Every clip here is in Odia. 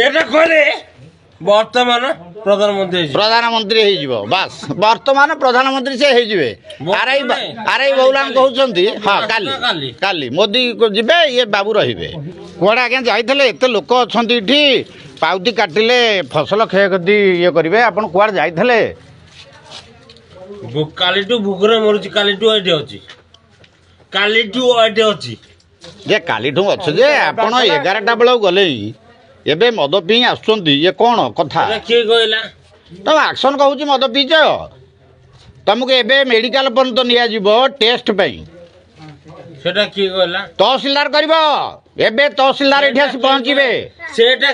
এটা করে বর্তমান প্রধানমନ୍ତ୍ରୀ ହେଇଯିବ ବାସ୍ ବର୍ତ୍ତମାନ ପ୍ରଧାନମନ୍ତ୍ରୀ ସେ ହେଇଯିବେ ଆରାଇ ବଉଲାଙ୍ଗ କହୁଛନ୍ତି ହଁ କାଲି ମୋଦି ଯିବେ ଇଏ ବାବୁ ରହିବେ କୁଆଡ଼େ ଆଜ୍ଞା ଯାଇଥିଲେ ଏତେ ଲୋକ ଅଛନ୍ତି ଏଠି ପାଉତି କାଟିଲେ ଫସଲ କ୍ଷୟକ୍ଷତି ଇଏ କରିବେ ଆପଣ କୁଆଡ଼େ ଯାଇଥିଲେ କାଲିଠୁ ଭୋକରେ ମରୁଛି କାଲିଠୁ ଏଠି ଅଛି ଯେ କାଲିଠୁ ଅଛି ଯେ ଆପଣ 11ଟା ବେଳକୁ ଗଲେ ଏବେ ମଦ ପିଇ ଆସୁଛନ୍ତି ଇଏ କ'ଣ କଥା କିଏ କହିଲା ତମେ ଆକ୍ସନ୍ କହୁଛି ମଦ ପିଇଛ ତମକୁ ଏବେ ମେଡ଼ିକାଲ ପର୍ଯ୍ୟନ୍ତ ନିଆଯିବ ଟେଷ୍ଟ ପାଇଁ ସେଟା କିଏ କହିଲା ତହସିଲଦାର କରିବ ଏବେ ତହସିଲଦାର ଏଠି ଆସି ପହଞ୍ଚିବେ ସେଟା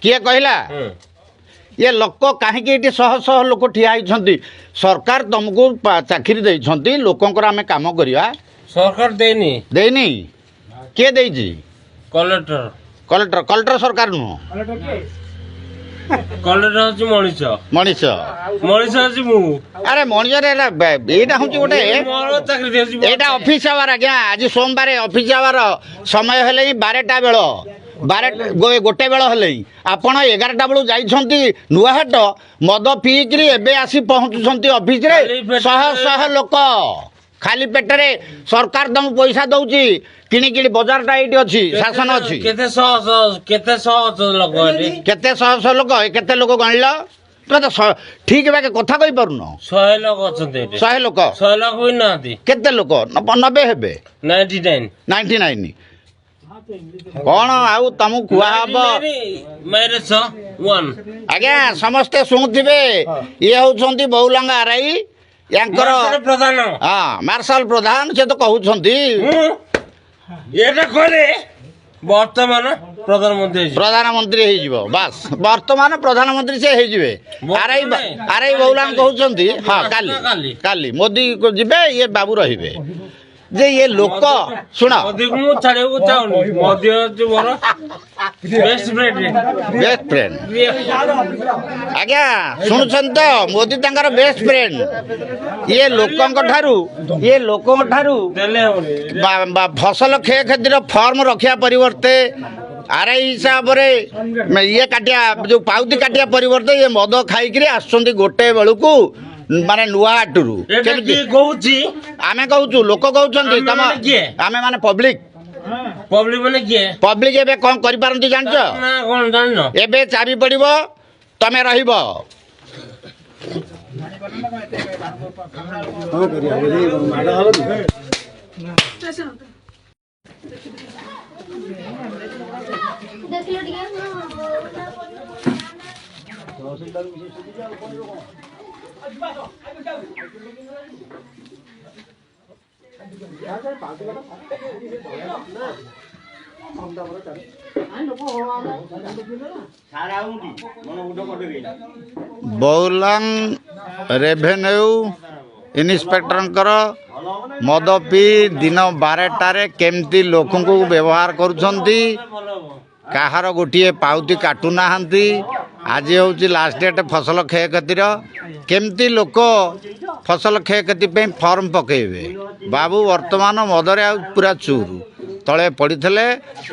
କିଏ କହିଲା ये लोक कहीं शह शह लोक ठिया होती सरकार तुमको चाकरी देइछंती लोकंकर आमे काम करिया सरकार देनी किए देइछि कलेक्टर सरकार नु कलेक्टर हछि मनीष हछि मु अरे मनीष रे एटा हछि गोटे चाकरी देछि एटा ऑफिस आवर आज्ञा आज सोमवार ऑफिस आवर समय हेले 12टा बेल गोटे बेल हेले आपण 11टा बेलू जाइछंती नुआहाट मद पीकरी एबे आसी पहुंचुछंती ऑफिस रे शह शह लोक खाली पेटरे सरकार तुम पैसा दउची किणी किणी बाजार टा एटी अछि शासन अछि केते शह लोक केते लोक गणिल तो ठीक बाके कथा कहि परन 100 लोक अछंती 100 लोक भी नाती केते लोक 90 हेबे 99 कौन आउ तुम कुआ आज्ञा समस्ते शुणुवे ये होती बहुलंग आरआई यांकर प्रधान हाँ मार्शल प्रधान से तो कहते प्रधानमंत्री बास वर्तमान प्रधानमंत्री से आरआई बहुलंग कहते हाँ काली मोदी को जीवे ये बाबू रहिबे जे ये लोक शुण बेस्ट फ्रेंड आज्ञा शुणुछन तो मोदी तांकर बेस्ट फ्रेंड ये लोकंक ठारू फसल क्षयक्षतिर फॉर्म रखिया परिवर्ते आरआई हिसाब रे ये काटिया जो पाउती काटिया परिवर्ते ये मद खाई आसुंदी गोटे बेलू माने नुआहाटरू आमे कहूँ लोक कहते आमे माने पब्लिक पब्लिक एबे कौन करि पारंती जानछ एबे चाबी पड़िबो तमे रहिबो बहुलंग रेवेन्यू इन्स्पेक्टर मद पी दिन 12टार केमती लोक को व्यवहार करुछंती कहार गोटे पाउती काटुना आज हूँ लास्ट डेट फसल क्षयक्षतिर केमती लोक फसल क्षयक्षति फॉर्म पकेबे बाबू वर्तमान मदरे पूरा चूर तले पड़ी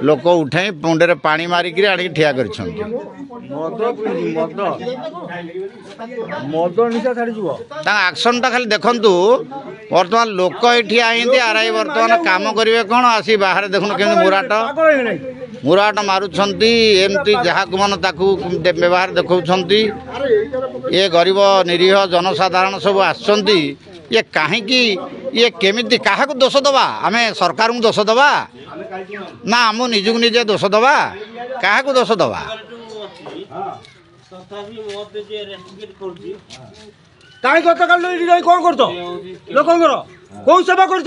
लोक उठाई मुंडे पानी मारिक आनी ठिया कर एक्शन टा खाली देखु वर्तमान लोक ये आरआई वर्तमान काम करेंगे कौन आसी बाहर देखुन केमी मुराट मारुंट एमती जहाँ मन ताकू व्यवहार देखा ये गरीब निरीह जनसाधारण सब आसुँच ये कहीं ये केमिति क्या दोष दबा आम सरकार को दोष दबा ना आम निजक निजे दोष दबा क्या दोष दबा कहीं गत काल कौन कर लोकंर कौन सेवा कर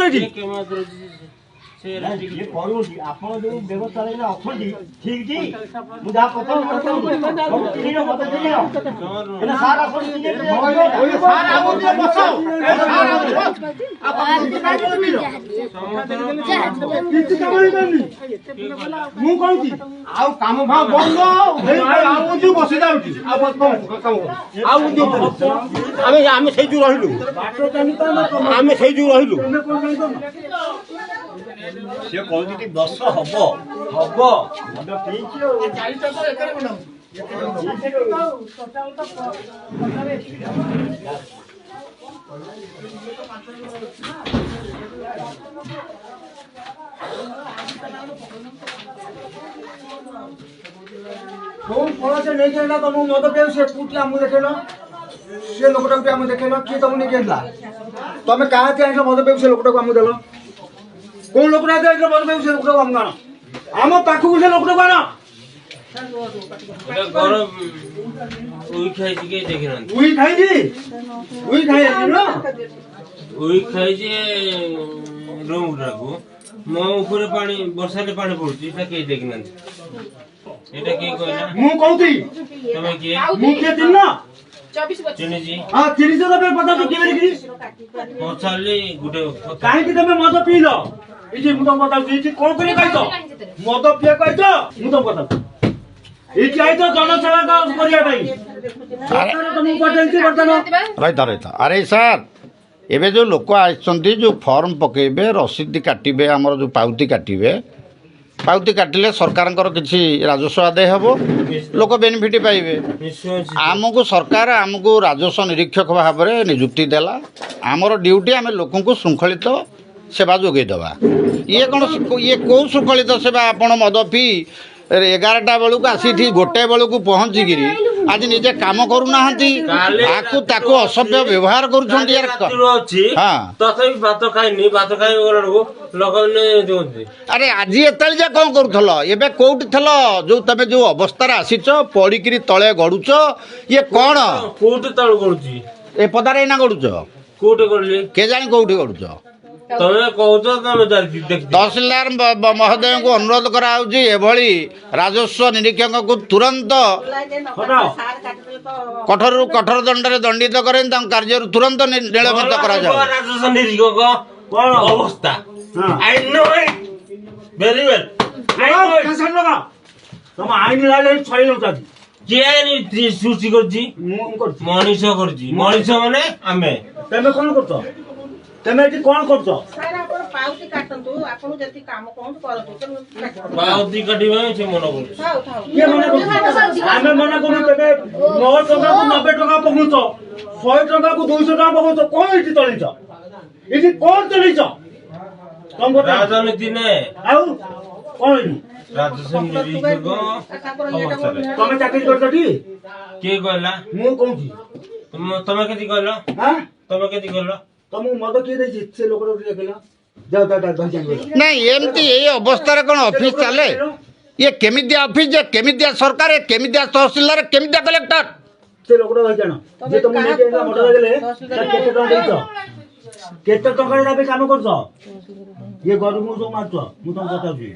ସେ କହୁଛି ଦଶ ହବ ହବ ମଦ ପିଇଛି ଆଉ କୋଉ ଫଳ ସେ ନେଇକି ଆସିଲା ତମକୁ ମଦ ପିଆଉ ସେ କୋଉଠି ଆମକୁ ଦେଖେଇଲ ସେ ଲୋକଟାକୁ ବି ଆମକୁ ଦେଖେଇଲ କିଏ ତମକୁ ନେଇକି ଆସିଲା ତମେ କାହାତି ଆଣିଲ ମଦ ପିଆଉ ସେ ଲୋକଟାକୁ ଆମକୁ ଦେଲ କୋଉ ଲୋକଟା ଆଣିଲ ମଦ ପିଆଉ ସେ ଲୋକଟାକୁ ଆମକୁ ଆଣ ଆମ ପାଖକୁ ସେ ଲୋକଟାକୁ ଆଣ ଉଇ ଖାଇଛି କେହି ଦେଖିନାହାନ୍ତି। ଉଇ ଖାଇଛି ଉଇ ଖାଇଛି ନା ଉଇ ଖାଇଛି ରୁମ୍ ଗୁଡାକୁ ମୋ ଉପରେ ପାଣି ବର୍ଷାରେ ପାଣି ପଡୁଛି ଏଟା କେହି ଦେଖିନାହାନ୍ତି। ଏଟା କିଏ କହିଲା? ମୁଁ କହୁଛି ତମେ କିଏ? ମୁଁ କିଏ ଚିହ୍ନ ଚିହ୍ନିଛି ହଁ ଚିହ୍ନିଛ ତମେ ପଚାରୁଛ କିଏ ଦେଖିଛି ପଚାରିଲି ଗୋଟେ କଥା। କାହିଁକି ତମେ ମଦ ପିଇଲ ଏଇଠି ମୁଁ ତମ କଥା ଏଇଠି କଣ କରି କହିଛ ମଦ ପିଆ କହିଛ ମୁଁ ତମ କଥା ଏଇଠି ଆଇଛ ଜନସେବା କରିବା ପାଇଁ ତମକୁ ପଚାରିଛି ବର୍ତ୍ତମାନ ରହିଥା ଆରେ ସାର୍ ଏବେ ଯେଉଁ ଲୋକ ଆସିଛନ୍ତି ଯେଉଁ ଫର୍ମ ପକାଇବେ ରସିଦ କାଟିବେ ଆମର ଯେଉଁ ପାଉତି କାଟିଲେ ସରକାରଙ୍କର କିଛି ରାଜସ୍ୱ ଆଦାୟ ହେବ ଲୋକ ବେନିଫିଟ୍ ପାଇବେ ଆମକୁ ସରକାର ଆମକୁ ରାଜସ୍ୱ ନିରୀକ୍ଷକ ଭାବରେ ନିଯୁକ୍ତି ଦେଲା ଆମର ଡ୍ୟୁଟି ଆମେ ଲୋକଙ୍କୁ ଶୃଙ୍ଖଳିତ ସେବା ଯୋଗାଇଦେବା ଇଏ କ'ଣ ଇଏ କେଉଁ ଶୃଙ୍ଖଳିତ ସେବା ଆପଣ ମଦ ପିଇ 11ଟା ବେଳକୁ ଆସି ଏଠି 1 ବେଳକୁ ପହଞ୍ଚିକିରି ଆଜି ନିଜେ କାମ କରୁନାହାନ୍ତି ଆକୁ ତାକୁ ଅସଭ୍ୟ ବ୍ୟବହାର କରୁଛନ୍ତି ତଥାପି ଭାତ ଖାଇନି ଭାତ ଖାଇ ଗଲାବେଳକୁ ଲୋକମାନେ ଦିଅନ୍ତି। ଆରେ ଆଜି ଏତେବେଳେ ଯେ କ'ଣ କରୁଥିଲ ଏବେ କେଉଁଠି ଥିଲ ଯେଉଁ ତମେ ଯେଉଁ ଅବସ୍ଥାରେ ଆସିଛ ପଡ଼ିକିରି ତଳେ ଗଡ଼ୁଛ ଇଏ କ'ଣ କୋଉଠି ତଳୁ କରୁଛି ଏ ପଦାରେ ଏଇନା ଗଡ଼ୁଛ କୋଉଠି କରିଲି କେଜାଣି କେଉଁଠି ଗଡ଼ୁଛ ତମେ କହୁଛ ତମେ ତହସିଲଦାର ମହୋଦୟଙ୍କୁ ଅନୁରୋଧ କରାହେଉଛି ଏଭଳି ରାଜସ୍ୱ ନିରୀକ୍ଷକଙ୍କୁ ତୁରନ୍ତ କଠୋରରୁ କଠୋର ଦଣ୍ଡରେ ଦଣ୍ଡିତ କରି ତାଙ୍କ କାର୍ଯ୍ୟରୁ ତୁରନ୍ତ ନିଲମ୍ବିତ କରାଯାଉ। ରାଜସ୍ୱ ନିରୀକ୍ଷକ କଣ ଅବସ୍ଥା I know it very well ତମ ଆଇନ ଲାଗି ଛড়େଇ ନେଉଛନ୍ତି କିଏ ସୃଷ୍ଟି କରିଛି ମୁଁ କରୁଛି ମଣିଷ କରିଛି ମଣିଷ ମାନେ ଆମେ ତମେ କ'ଣ କରୁଛ ତମେ ଏଠି କ'ଣ କରୁଛ ପାଉତି କାଟନ୍ତୁ ଆପଣ ଯେତିକି କାମ କହନ୍ତୁ କରନ୍ତୁ ପାଉତି କାଟିବା ସେ ମନ କରୁଛି କିଏ ମନେ କରୁଛି ଆମେ ମନେ କରୁଛୁ ତେବେ 9 ଟଙ୍କାକୁ 90 ଟଙ୍କା ପକଉଛ 100 ଟଙ୍କାକୁ 200 ଟଙ୍କା ପକଉଛ କ'ଣ ଏଠି ଚଳିଛ ଏଠି କ'ଣ ଚଳିଛ ରାଜନୀତି ନେ ଆଉ କ'ଣ ଏଠି ରାଜସ୍ୱ ନିରୀକ୍ଷକ ତମେ ଚାକିରି କରୁଛ ଟି କିଏ କହିଲା ମୁଁ କହୁଛି ତମେ କେତେ କହିଲ ହଁ ତମେ କେତେ କହିଲ ତମକୁ ମଦ କିଏ ଦେଇଛି ସେ ଲୋକଟା ଦେଖିଲା ଯାଅ ନାଇଁ ଏମିତି ଏଇ ଅବସ୍ଥାରେ କ'ଣ ଅଫିସ ଚାଲେ ଇଏ କେମିତିଆ ଅଫିସ ଯେ କେମିତିଆ ସରକାର କେମିତିଆ ତହସିଲଦାର କେମିତିଆ କଲେକ୍ଟର ସେ ଲୋକଟା ଧରିକି ଆଣ ଯେ ତମକୁ ନେଇକି ମଦ ଦେଲେ କେତେ ଟଙ୍କା ଦେଇଛ କେତେ ଟଙ୍କାରେ ତା ପାଇଁ କାମ କରୁଛ ଇଏ ଗରିବଙ୍କୁ ସବୁ ମାରୁଛ ମୁଁ ତମକୁ ପଚାରୁଛି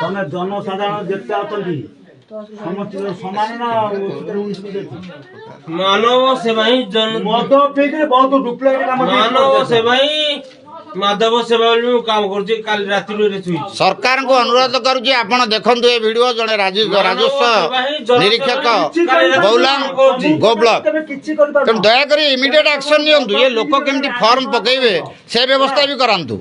ତମେ ଜନସାଧାରଣ ଯେତେ ଅଛନ୍ତି ସମସ୍ତଙ୍କର ସମାନ ନା ମାନବ ସେବା ହିଁ ମଦ ପିଇକିରି ବହୁତ ଡୁପ୍ଲିକେଟ କାମ ମାନବ ସେବା ହିଁ ମାଧବ ସେବା ବୋଲି ମୁଁ କାମ କରୁଛି କାଲି ରାତିରୁ ଶୋଇଛି। ସରକାରଙ୍କୁ ଅନୁରୋଧ କରୁଛି ଆପଣ ଦେଖନ୍ତୁ ଏ ଭିଡ଼ିଓ ଜଣେ ରାଜସ୍ୱ ନିରୀକ୍ଷକ ବୌଲାଙ୍ଗ ଗୋ ବ୍ଲକ ତେଣୁ ଦୟାକରି ଇମିଡିଏଟ୍ ଆକ୍ସନ ନିଅନ୍ତୁ ଏ ଲୋକ କେମିତି ଫର୍ମ ପକେଇବେ ସେ ବ୍ୟବସ୍ଥା ବି କରାନ୍ତୁ।